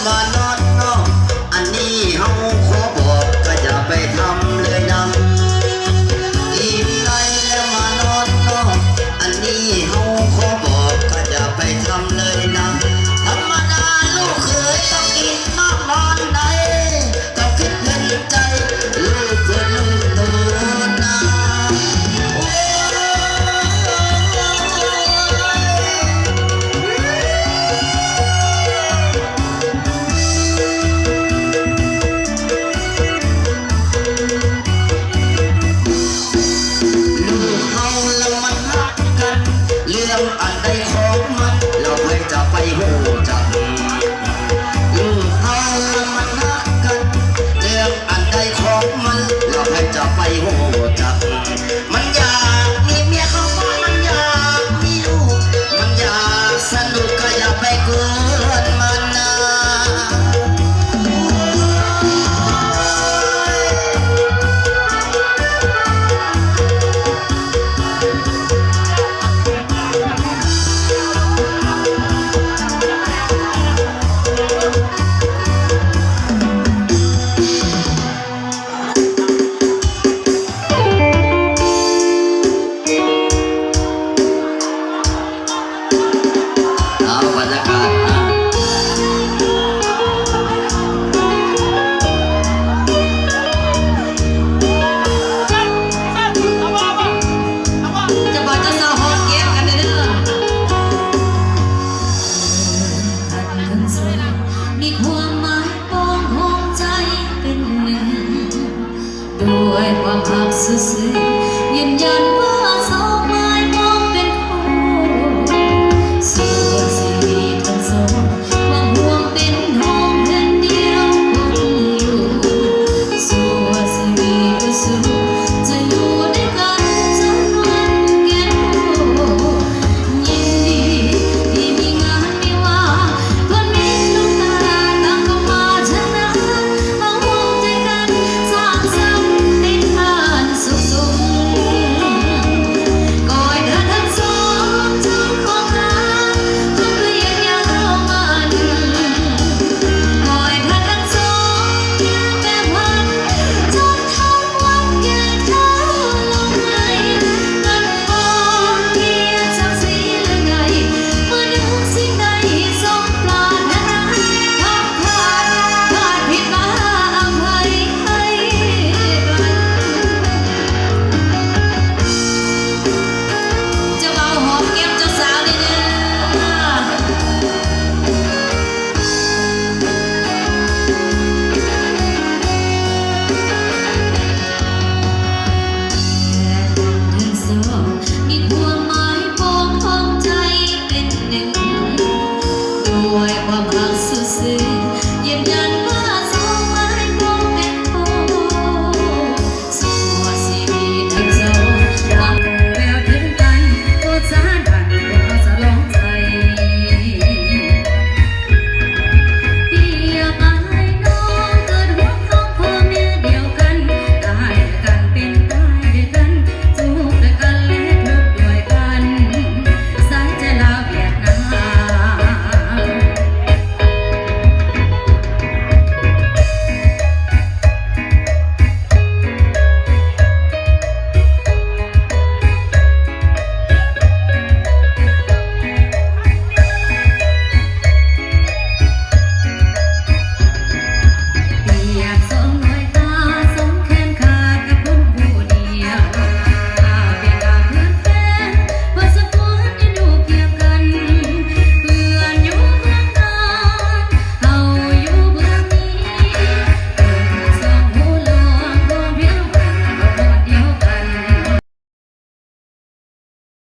มานอนนอกอันนี้เฮาขอบอกก็อย่าไปทำเลยนะอิ่มในแล้วมานอนนอกอันนี้เฮาขอบอกก็อย่าไปทำเลยนะธรรมดาลูกเคยต้องกินนอกนอนในต้องคิดเห็นใจลูกเพื่อนลูกตัวนะ อันใดของมันเราให้จะไปหูจักลูกเฮามันรักกันเรื่องอันใดของมันเราให้จะไปหูจักมันอยากมีเมียเข้าบ้านมันอยากมีลูกมันอยากสนุกก็อย่าไปเกินมันนะมีความหมายปองห้องใจเป็นหนึ่งด้วยความหักซื่อๆยืนยันว่าสองไม้มองเป็นคู่ส่วนชีวิตทั้งสองความห่วงเป็นห้องแผ่นเดียวคงอยู่ส่วนชีวิตก็สู้จะอยู่ด้วยกันจนวันแก่ยินดีที่มีงานไม่ว่าคนมีน้ำตาต่างก็มาชนะมาห่วงใจกันสร้างสรรค์ในทานสุขสมก่อยท่านทั้งสองเจ้าของงานทุกเรียนอย่างเรามันก่อยท่านทั้งสองอย่างแบบวันจนทั้งวันแก่เท้าลงไหลกันบอกเพียงจากสีหรือไงเมื่อนึกสิ่งใดสมปรารถนาทำขาดผิดมาอภัยให้กันเจ้าบ่าวหอมแก้มเจ้าสาวนี่เด้อทั้งสองมีความหมายปองห้องใจเป็นหนึ่งด้วยความรักซื่อๆยืนยัน